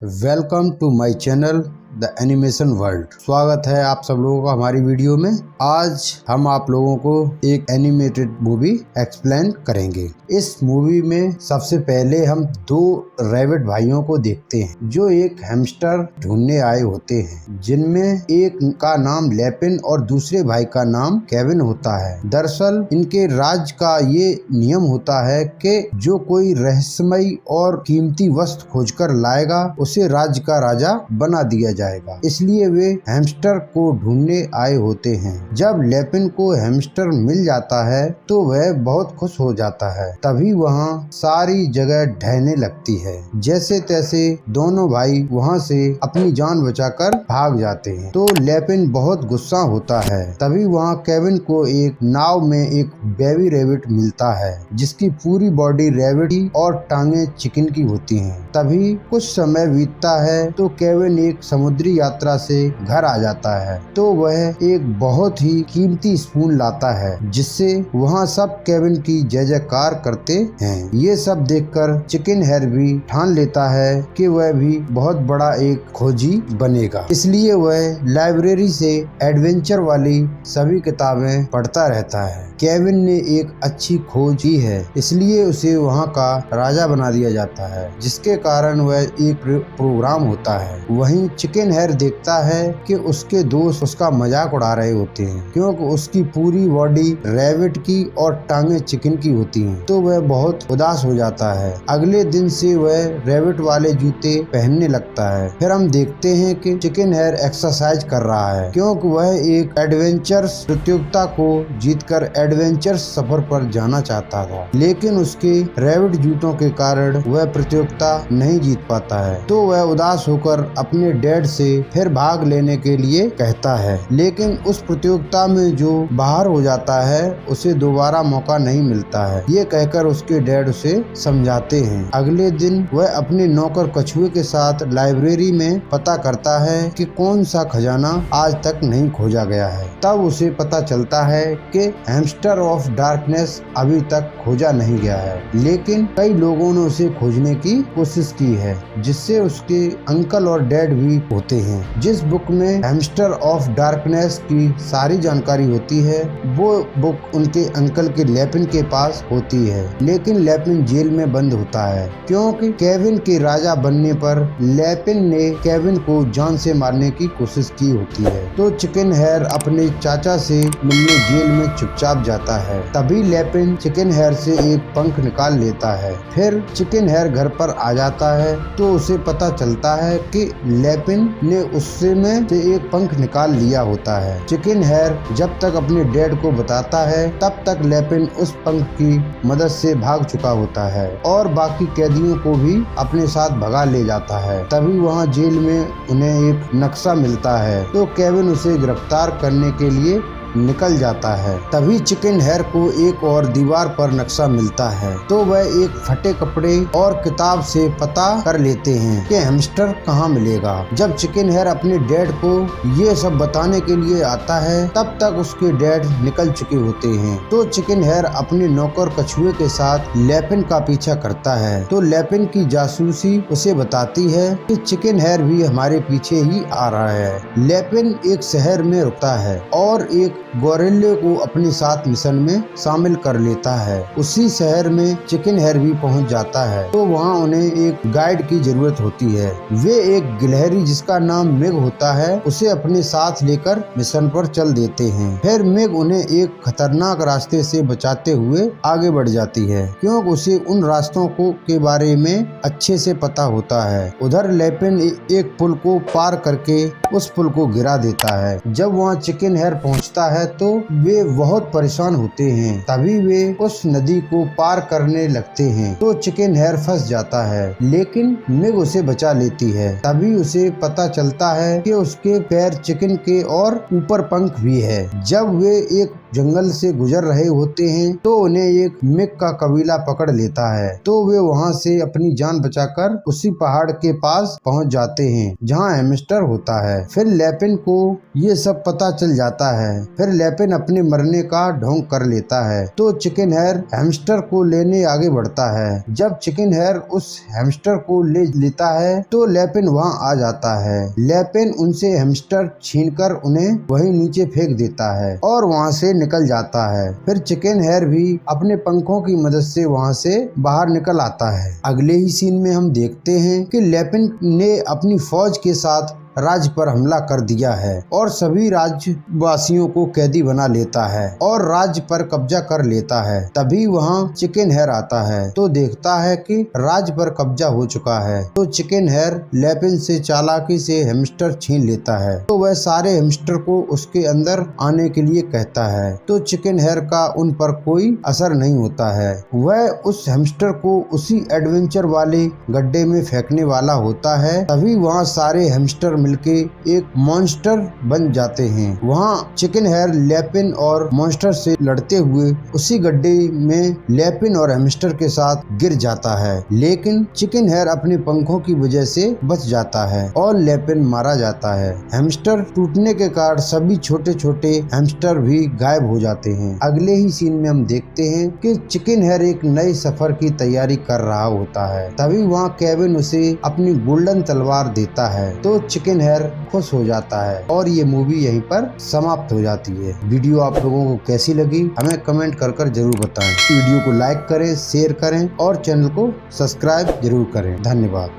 Welcome to my channel the animation world. स्वागत है आप सब लोगों का हमारी वीडियो में। आज हम आप लोगों को एक एनिमेटेड मूवी एक्सप्लेन करेंगे। इस मूवी में सबसे पहले हम दो रैबिट भाइयों को देखते हैं जो एक हैमस्टर ढूंढने आए होते हैं, जिनमें एक का नाम लैपिन और दूसरे भाई का नाम केविन होता है। दरअसल इनके राज का ये नियम होता है कि जो कोई रहस्यमयी और कीमती वस्तु खोजकर लाएगा उसे राज्य का राजा बना दिया जाएगा। इसलिए वे हैमस्टर को ढूंढने आए होते हैं। जब लैपिन को हैमस्टर मिल जाता है तो वह बहुत खुश हो जाता है। तभी वहाँ सारी जगह ढहने लगती है। जैसे तैसे दोनों भाई वहाँ से अपनी जान बचाकर भाग जाते हैं तो लैपिन बहुत गुस्सा होता है। तभी वहाँ केविन को एक नाव में एक बेबी रैबिट मिलता है जिसकी पूरी बॉडी रैबिट की और टांगे चिकन की होती हैं। तभी कुछ समय बीतता है तो केविन एक समुद्री यात्रा से घर आ जाता है तो वह एक बहुत ही कीमती स्पून लाता है जिससे वहाँ सब केविन की जय जयकार करते हैं। ये सब देखकर चिकन हेयर भी ठान लेता है कि वह भी बहुत बड़ा एक खोजी बनेगा। इसलिए वह लाइब्रेरी से एडवेंचर वाली सभी किताबें पढ़ता रहता है। केविन ने एक अच्छी खोज की है इसलिए उसे वहाँ का राजा बना दिया जाता है, जिसके कारण वह एक प्रोग्राम होता है। वहीं चिकन हेयर देखता है कि उसके दोस्त उसका मजाक उड़ा रहे होते हैं क्योंकि उसकी पूरी बॉडी रैबिट की और टांगे चिकन की होती हैं, तो वह बहुत उदास हो जाता है। अगले दिन से वह रैबिट वाले जूते पहनने लगता है। फिर हम देखते हैं कि चिकन हेयर एक्सरसाइज कर रहा है क्योंकि वह एक एडवेंचर्स प्रतियोगिता को जीतकर एडवेंचर सफर पर जाना चाहता था, लेकिन उसके रैबिट जूतों के कारण वह प्रतियोगिता नहीं जीत पाता है। तो वह उदास होकर अपने डैड से फिर भाग लेने के लिए कहता है, लेकिन उस प्रतियोगिता में जो बाहर हो जाता है उसे दोबारा मौका नहीं मिलता है। ये कहकर उसके डैड उसे समझाते हैं। अगले दिन वह अपने नौकर कछुए के साथ लाइब्रेरी में पता करता है कि कौन सा खजाना आज तक नहीं खोजा गया है। तब उसे पता चलता है कि हैमस्टर ऑफ डार्कनेस अभी तक खोजा नहीं गया है, लेकिन कई लोगों ने उसे खोजने की कोशिश की है, जिससे उसके अंकल और डैड भी होते हैं। जिस बुक में हैमस्टर ऑफ डार्कनेस की सारी जानकारी होती है वो बुक उनके अंकल के लैपिन के पास होती है, लेकिन लैपिन जेल में बंद होता है क्योंकि केविन के राजा बनने पर लैपिन ने केविन को जान से मारने की कोशिश की होती है। तो चिकन हेयर अपने चाचा से मिलने जेल में चुपचाप जाता है। तभी लैपिन चिकन हेयर से एक पंख निकाल लेता है। फिर चिकन हेयर घर पर आ जाता है तो उसे पता चलता है कि लैपिन ने उससे में से एक पंख निकाल लिया होता है। चिकन हेयर जब तक अपने डैड को बताता है तब तक लैपिन उस पंख की मदद से भाग चुका होता है और बाकी कैदियों को भी अपने साथ भगा ले जाता है। तभी वहाँ जेल में उन्हें एक नक्शा मिलता है तो केविन उसे गिरफ्तार करने के लिए निकल जाता है। तभी चिकन हेयर को एक और दीवार पर नक्शा मिलता है तो वह एक फटे कपड़े और किताब से पता कर लेते हैं कि हैमस्टर कहाँ मिलेगा। जब चिकन हेयर अपने डैड को ये सब बताने के लिए आता है तब तक उसके डैड निकल चुके होते हैं। तो चिकन हेयर अपने नौकर कछुए के साथ लैपिन का पीछा करता है तो लैपिन की जासूसी उसे बताती है कि चिकन हेयर भी हमारे पीछे ही आ रहा है। लैपिन एक शहर में रुकता है और एक गोरिल्ले को अपने साथ मिशन में शामिल कर लेता है। उसी शहर में चिकन हेयर भी पहुंच जाता है तो वहां उन्हें एक गाइड की जरूरत होती है। वे एक गिलहरी जिसका नाम मेग होता है उसे अपने साथ लेकर मिशन पर चल देते हैं। फिर मेग उन्हें एक खतरनाक रास्ते से बचाते हुए आगे बढ़ जाती है क्योंकि उसे उन रास्तों को के बारे में अच्छे से पता होता है। उधर लैपिन एक पुल को पार करके उस पुल को गिरा देता है। जब वहाँ चिकन हेयर पहुँचता है तो वे बहुत परेशान होते हैं। तभी वे उस नदी को पार करने लगते हैं तो चिकन हेयर फंस जाता है, लेकिन मेग उसे बचा लेती है। तभी उसे पता चलता है कि उसके पैर चिकन के और ऊपर पंख भी है। जब वे एक जंगल से गुजर रहे होते हैं तो उन्हें एक मिक का कबीला पकड़ लेता है। तो वे वहाँ से अपनी जान बचाकर उसी पहाड़ के पास पहुँच जाते हैं जहाँ हैमस्टर होता है। फिर लैपिन को ये सब पता चल जाता है। फिर लैपिन अपने मरने का ढोंग कर लेता है तो चिकन हेयर हैमस्टर को लेने आगे बढ़ता है। जब चिकन हेयर उस हैमस्टर को ले लेता है तो लैपिन वहाँ आ जाता है। लैपिन उनसे हैमस्टर छीनकर उन्हें वहीं नीचे फेंक देता है और वहाँ से निकल जाता है। फिर चिकन हेयर भी अपने पंखों की मदद से वहाँ से बाहर निकल आता है। अगले ही सीन में हम देखते हैं कि लैपिन ने अपनी फौज के साथ राज्य पर हमला कर दिया है और सभी राज्यवासियों को कैदी बना लेता है और राज्य पर कब्जा कर लेता है। तभी वहाँ चिकन हेयर आता है तो देखता है कि राज्य पर कब्जा हो चुका है। तो चिकन हेयर लैपिन से चालाकी से हैमस्टर छीन लेता है तो वह सारे हैमस्टर को उसके अंदर आने के लिए कहता है। तो चिकन हेयर का उन पर कोई असर नहीं होता है। वह उस हैमस्टर को उसी एडवेंचर वाले गड्ढे में फेंकने वाला होता है। तभी वहाँ सारे हैमस्टर मिलके एक मॉन्स्टर बन जाते हैं। वहाँ चिकन हेयर लैपिन और मॉन्स्टर से लड़ते हुए उसी गड्ढे में लैपिन और हैमस्टर के साथ गिर जाता है, लेकिन चिकन हेयर अपने पंखों की वजह से बच जाता है और लैपिन मारा जाता है। हैमस्टर टूटने के कारण सभी छोटे छोटे हैमस्टर भी गायब हो जाते हैं। अगले ही सीन में हम देखते हैं कि चिकन हेयर एक नए सफर की तैयारी कर रहा होता है। तभी वहाँ केविन उसे अपनी गोल्डन तलवार देता है तो चिकन हेयर खुश हो जाता है और ये मूवी यहीं पर समाप्त हो जाती है। वीडियो आप लोगों को कैसी लगी हमें कमेंट कर जरूर बताएं। वीडियो को लाइक करें, शेयर करें और चैनल को सब्सक्राइब जरूर करें। धन्यवाद।